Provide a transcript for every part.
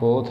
4th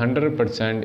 100%